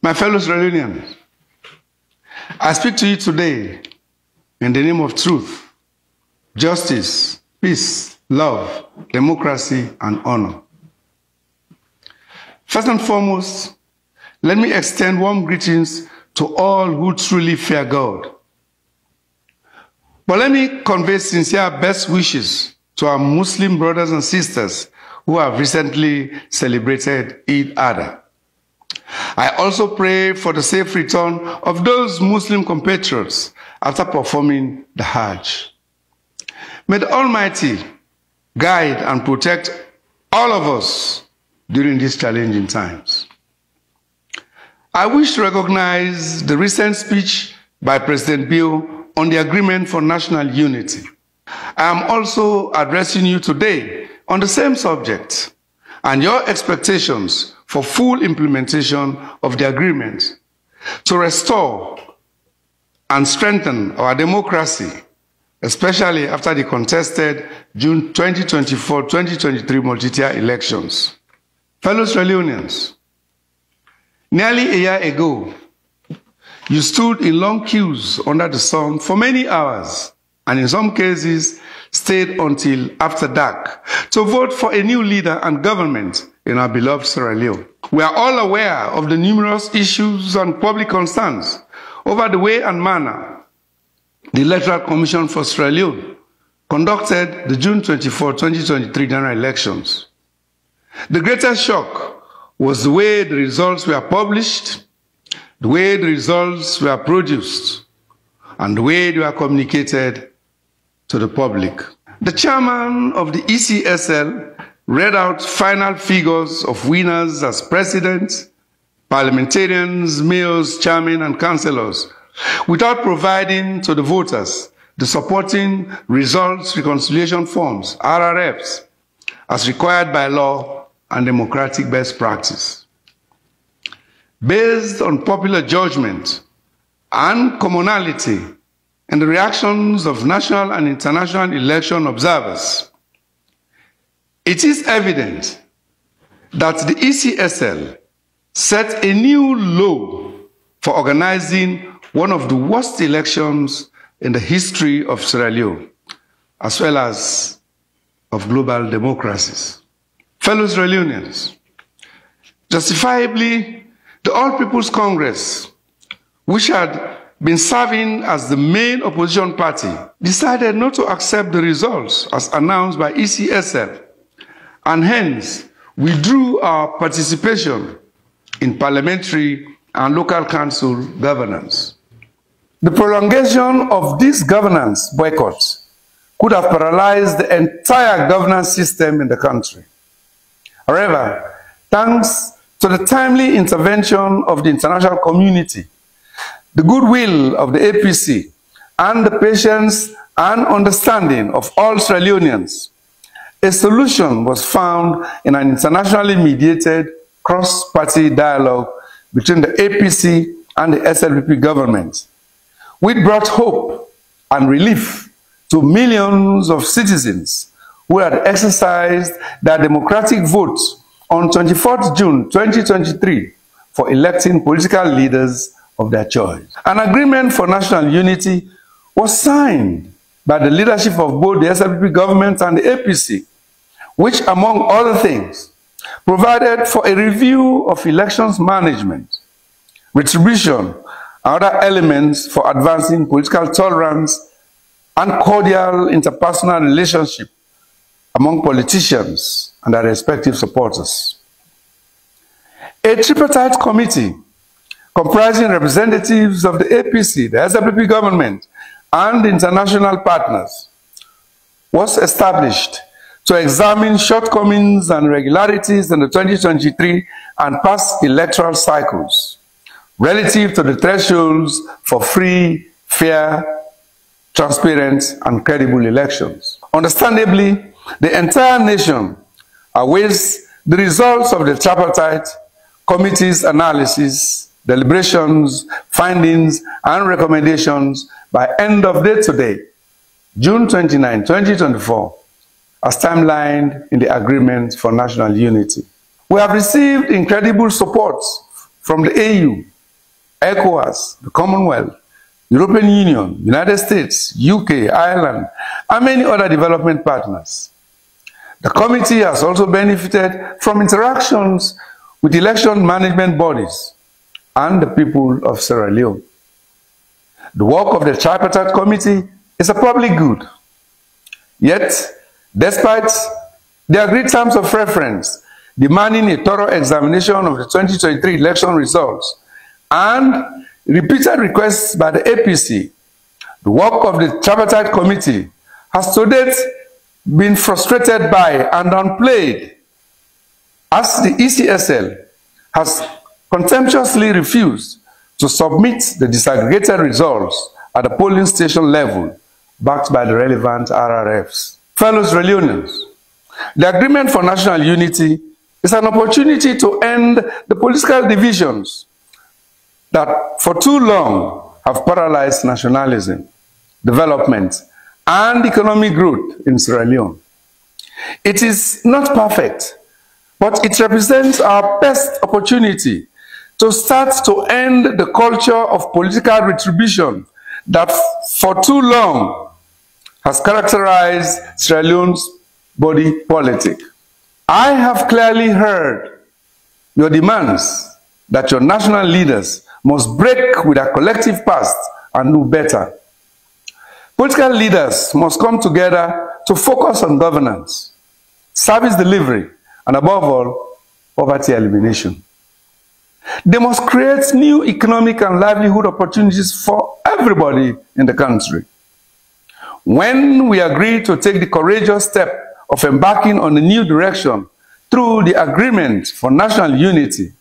My fellow Sierra Leoneans, I speak to you today in the name of truth, justice, peace, love, democracy, and honor. First and foremost, let me extend warm greetings to all who truly fear God. But let me convey sincere best wishes to our Muslim brothers and sisters who have recently celebrated Eid Adha. I also pray for the safe return of those Muslim compatriots after performing the Hajj. May the Almighty guide and protect all of us during these challenging times. I wish to recognize the recent speech by President Bill on the Agreement for National Unity. I am also addressing you today on the same subject and your expectations for full implementation of the agreement to restore and strengthen our democracy, especially after the contested June 2024-2023 multi-tier elections. Fellow Sierra Leoneans, nearly a year ago, you stood in long queues under the sun for many hours, and in some cases, stayed until after dark to vote for a new leader and government in our beloved Sierra Leone. We are all aware of the numerous issues and public concerns over the way and manner the Electoral Commission for Sierra Leone conducted the June 24, 2023 general elections. The greatest shock was the way the results were published, the way the results were produced, and the way they were communicated to the public. The chairman of the ECSL read out final figures of winners as presidents, parliamentarians, mayors, chairmen, and councillors, without providing to the voters the supporting results reconciliation forms, RRFs, as required by law and democratic best practice. Based on popular judgment and commonality in the reactions of national and international election observers, it is evident that the ECSL set a new low for organizing one of the worst elections in the history of Sierra Leone, as well as of global democracies. Fellow Sierra Leoneans, justifiably, the All People's Congress, which had been serving as the main opposition party, decided not to accept the results as announced by ECSL, and hence withdrew our participation in parliamentary and local council governance. The prolongation of this governance boycott could have paralyzed the entire governance system in the country. However, thanks to the timely intervention of the international community, the goodwill of the APC, and the patience and understanding of all Sierra Leoneans, a solution was found in an internationally mediated cross-party dialogue between the APC and the SLPP government, which brought hope and relief to millions of citizens who had exercised their democratic votes on 24th June 2023 for electing political leaders of their choice. An agreement for national unity was signed by the leadership of both the SLPP government and the APC, which, among other things, provided for a review of elections management, retribution, and other elements for advancing political tolerance and cordial interpersonal relationship among politicians and their respective supporters. A tripartite committee comprising representatives of the APC, the SLPP government, and the international partners was established to examine shortcomings and irregularities in the 2023 and past electoral cycles relative to the thresholds for free, fair, transparent, and credible elections. Understandably, the entire nation awaits the results of the Tripartite Committee's analysis, deliberations, findings, and recommendations by end of day today, June 29, 2024, as timelined in the Agreement for National Unity. We have received incredible support from the AU ECOWAS, the Commonwealth, European Union, United States, UK, Ireland, and many other development partners. The committee has also benefited from interactions with election management bodies and the people of Sierra Leone. The work of the Tripartite Committee is a public good. Yet, despite the agreed terms of reference demanding a thorough examination of the 2023 election results and repeated requests by the APC, the work of the Tripartite Committee has to date been frustrated by and downplayed, as the ECSL has contemptuously refused to submit the disaggregated results at the polling station level backed by the relevant RRFs. Fellow Sierra Leoneans, the Agreement for National Unity is an opportunity to end the political divisions that for too long have paralyzed nationalism, development, and economic growth in Sierra Leone. It is not perfect, but it represents our best opportunity to start to end the culture of political retribution that for too long has characterized Sierra Leone's body politic. I have clearly heard your demands that your national leaders must break with their collective past and do better. Political leaders must come together to focus on governance, service delivery, and above all, poverty elimination. They must create new economic and livelihood opportunities for everybody in the country. When we agreed to take the courageous step of embarking on a new direction through the Agreement for National Unity,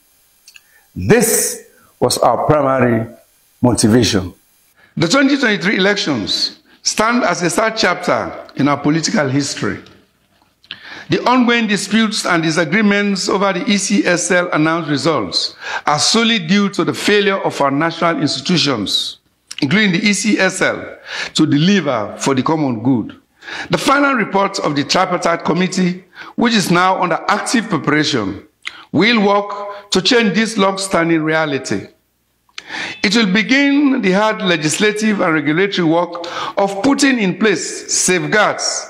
this was our primary motivation. The 2023 elections stand as a sad chapter in our political history. The ongoing disputes and disagreements over the ECSL announced results are solely due to the failure of our national institutions, including the ECSL, to deliver for the common good. The final report of the Tripartite Committee, which is now under active preparation, will work to change this long-standing reality. It will begin the hard legislative and regulatory work of putting in place safeguards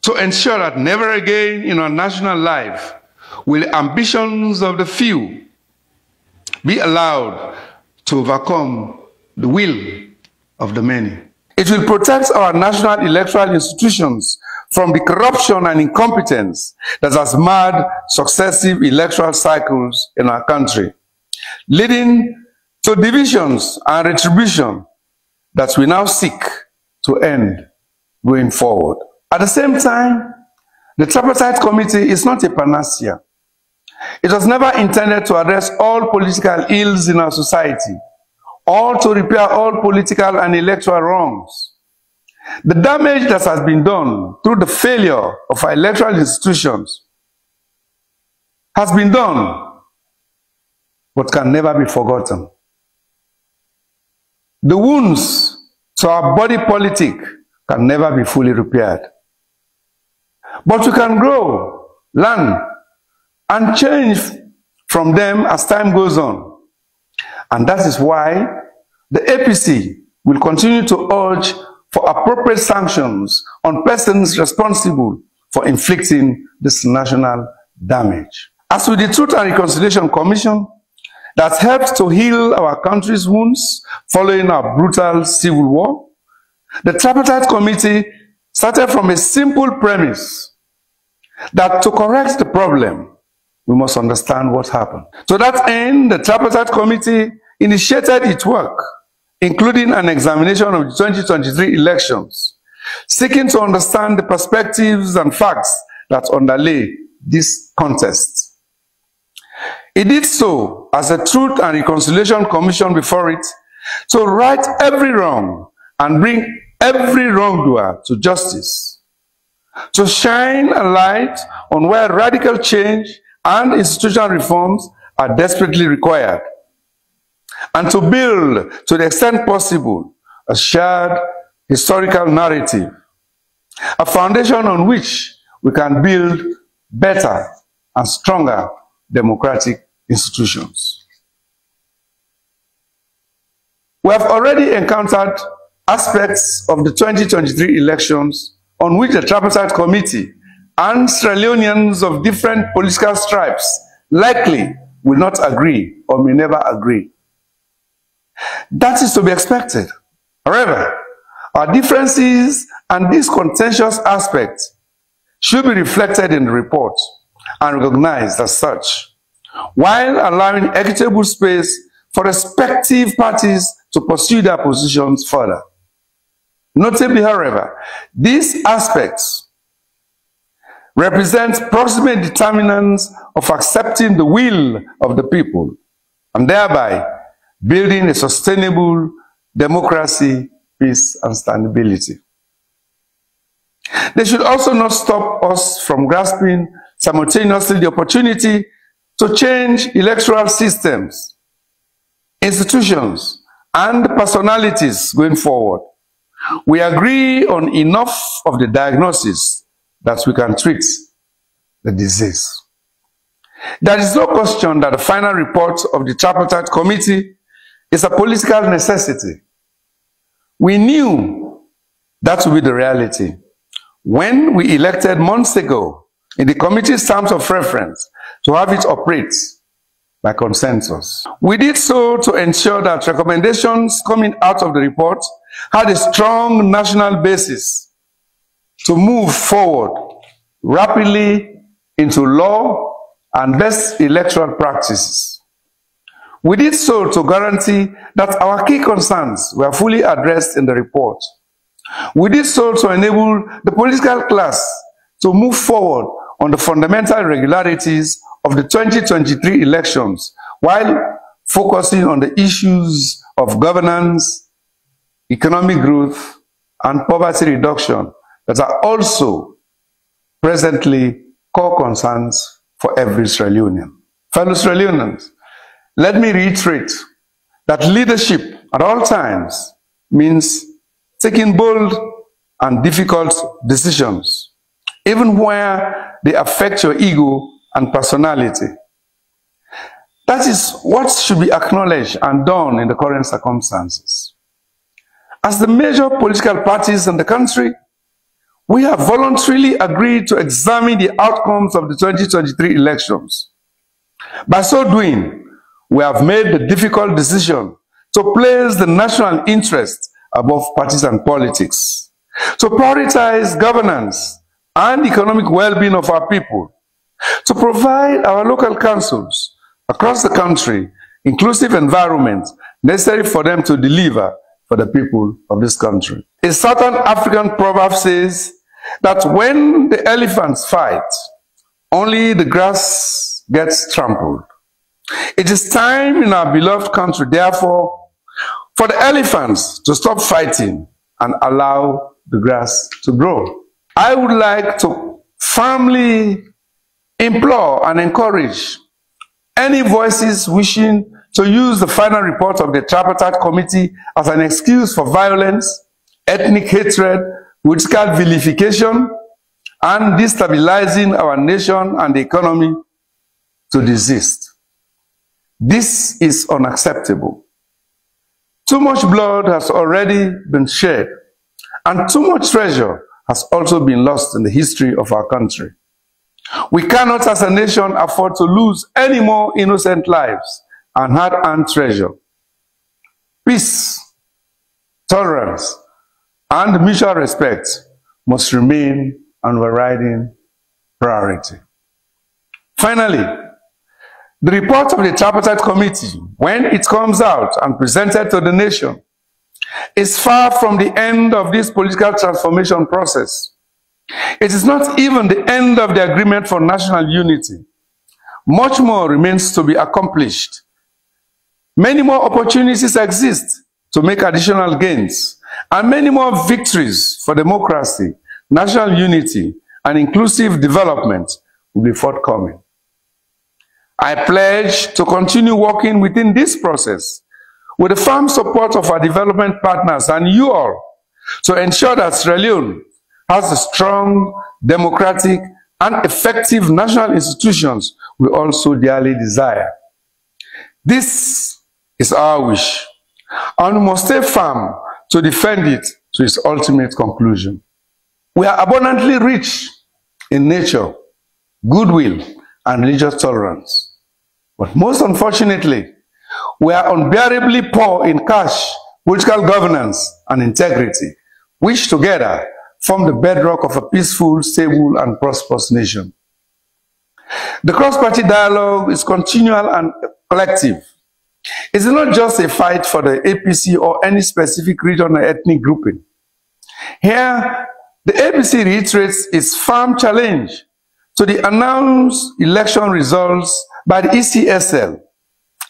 to ensure that never again in our national life will the ambitions of the few be allowed to overcome the will of the many. It will protect our national electoral institutions from the corruption and incompetence that has marred successive electoral cycles in our country, leading to divisions and retribution that we now seek to end going forward. At the same time, the Tripartite Committee is not a panacea. It was never intended to address all political ills in our society, or to repair all political and electoral wrongs. The damage that has been done through the failure of our electoral institutions has been done, but can never be forgotten. The wounds to our body politic can never be fully repaired. But we can grow, learn, and change from them as time goes on. And that is why the APC will continue to urge for appropriate sanctions on persons responsible for inflicting this national damage. As with the Truth and Reconciliation Commission that helped to heal our country's wounds following our brutal civil war, the Tripartite Committee started from a simple premise that to correct the problem, we must understand what happened. To that end, the Tripartite Committee initiated its work, including an examination of the 2023 elections, seeking to understand the perspectives and facts that underlay this contest. It did so as a Truth and Reconciliation Commission before it to right every wrong and bring every wrongdoer to justice, to shine a light on where radical change and institutional reforms are desperately required, and to build, to the extent possible, a shared historical narrative, a foundation on which we can build better and stronger democratic institutions. We have already encountered aspects of the 2023 elections on which the Tripartite Committee and Sierra Leoneans of different political stripes likely will not agree or may never agree. That is to be expected. However, our differences and these contentious aspects should be reflected in the report and recognized as such, while allowing equitable space for respective parties to pursue their positions further. Notably, however, these aspects represent proximate determinants of accepting the will of the people and thereby building a sustainable democracy, peace, and stability. They should also not stop us from grasping simultaneously the opportunity to change electoral systems, institutions, and personalities going forward. We agree on enough of the diagnosis that we can treat the disease. There is no question that the final report of the Tripartite Committee is a political necessity. We knew that would be the reality when we elected months ago in the committee's terms of reference to have it operate by consensus. We did so to ensure that recommendations coming out of the report had a strong national basis to move forward rapidly into law and best electoral practices. We did so to guarantee that our key concerns were fully addressed in the report. We did so to enable the political class to move forward on the fundamental irregularities of the 2023 elections while focusing on the issues of governance, economic growth, and poverty reduction that are also presently core concerns for every Sierra Leonean. Fellow Sierra Leoneans, let me reiterate that leadership at all times means taking bold and difficult decisions, even where they affect your ego and personality. That is what should be acknowledged and done in the current circumstances. As the major political parties in the country, we have voluntarily agreed to examine the outcomes of the 2023 elections. By so doing, we have made the difficult decision to place the national interest above partisan politics, to prioritize governance and economic well-being of our people, to provide our local councils across the country inclusive environments necessary for them to deliver for the people of this country. A Southern African proverb says that when the elephants fight, only the grass gets trampled. It is time in our beloved country, therefore, for the elephants to stop fighting and allow the grass to grow. I would like to firmly implore and encourage any voices wishing to use the final report of the Tripartite Committee as an excuse for violence, ethnic hatred, political vilification, and destabilizing our nation and the economy to desist. This is unacceptable. Too much blood has already been shed, and too much treasure has also been lost in the history of our country. We cannot as a nation afford to lose any more innocent lives and hard-earned treasure. Peace, tolerance, and mutual respect must remain an overriding priority. Finally, the report of the Tripartite Committee, when it comes out and presented to the nation, is far from the end of this political transformation process. It is not even the end of the agreement for national unity. Much more remains to be accomplished. Many more opportunities exist to make additional gains, and many more victories for democracy, national unity, and inclusive development will be forthcoming. I pledge to continue working within this process with the firm support of our development partners and you all to ensure that Sierra Leone has the strong, democratic, and effective national institutions we also dearly desire. This is our wish, and we must stay firm to defend it to its ultimate conclusion. We are abundantly rich in nature, goodwill, and religious tolerance. But most unfortunately, we are unbearably poor in cash, political governance, and integrity, which together form the bedrock of a peaceful, stable, and prosperous nation. The cross-party dialogue is continual and collective. It is not just a fight for the APC or any specific region or ethnic grouping. Here, the APC reiterates its firm challenge to the announced election results by the ECSL,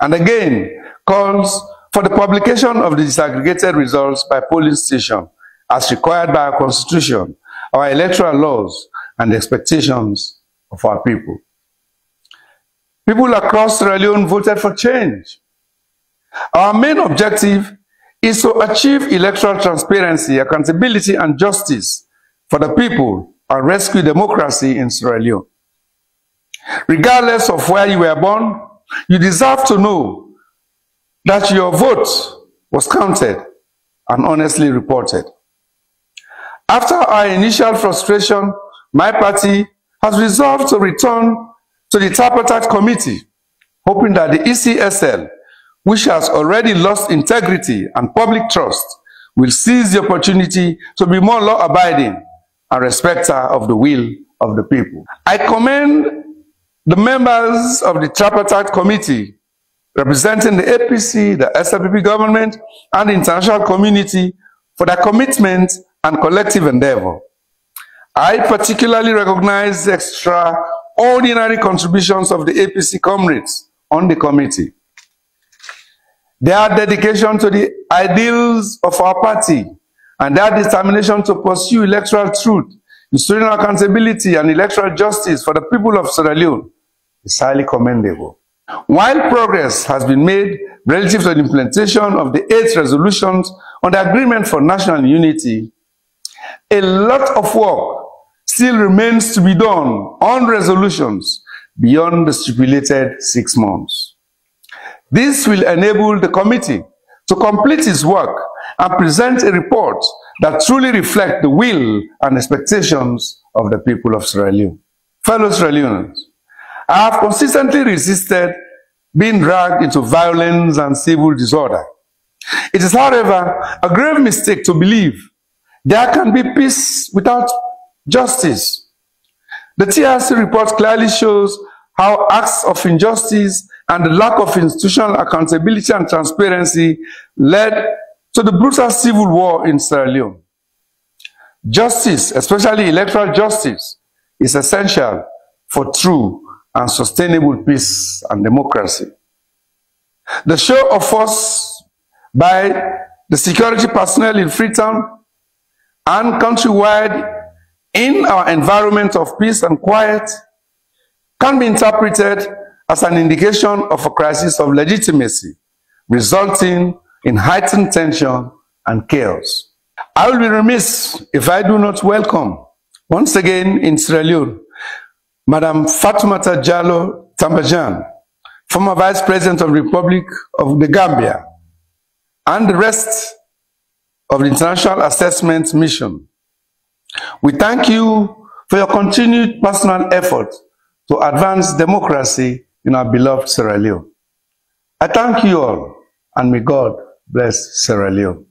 and again calls for the publication of the disaggregated results by polling station as required by our constitution, our electoral laws, and the expectations of our people. People across Sierra Leone voted for change. Our main objective is to achieve electoral transparency, accountability, and justice for the people and rescue democracy in Sierra Leone. Regardless of where you were born, you deserve to know that your vote was counted and honestly reported. After our initial frustration, my party has resolved to return to the Tripartite Committee, hoping that the ECSL, which has already lost integrity and public trust, will seize the opportunity to be more law-abiding and respecter of the will of the people. I commend the members of the Tripartite Committee representing the APC, the SLPP government, and the international community for their commitment and collective endeavor. I particularly recognize the extraordinary contributions of the APC comrades on the committee. Their dedication to the ideals of our party and their determination to pursue electoral truth, institutional accountability, and electoral justice for the people of Sierra Leone is highly commendable. While progress has been made relative to the implementation of the 8 resolutions on the Agreement for National Unity, a lot of work still remains to be done on resolutions beyond the stipulated 6 months. This will enable the committee to complete its work and present a report that truly reflects the will and expectations of the people of Sierra Leone. Fellow Sierra Leoneans, I have consistently resisted being dragged into violence and civil disorder. It is, however, a grave mistake to believe there can be peace without justice. The TRC report clearly shows how acts of injustice and the lack of institutional accountability and transparency led to the brutal civil war in Sierra Leone. Justice, especially electoral justice, is essential for true and sustainable peace and democracy. The show of force by the security personnel in Freetown and countrywide in our environment of peace and quiet can be interpreted as an indication of a crisis of legitimacy, resulting in heightened tension and chaos. I will be remiss if I do not welcome, once again in Sierra Leone, Madam Fatoumata Jallow Tambajan, former Vice President of the Republic of the Gambia, and the rest of the International Assessment Mission. We thank you for your continued personal effort to advance democracy in our beloved Sierra Leone. I thank you all, and may God bless Sierra Leone.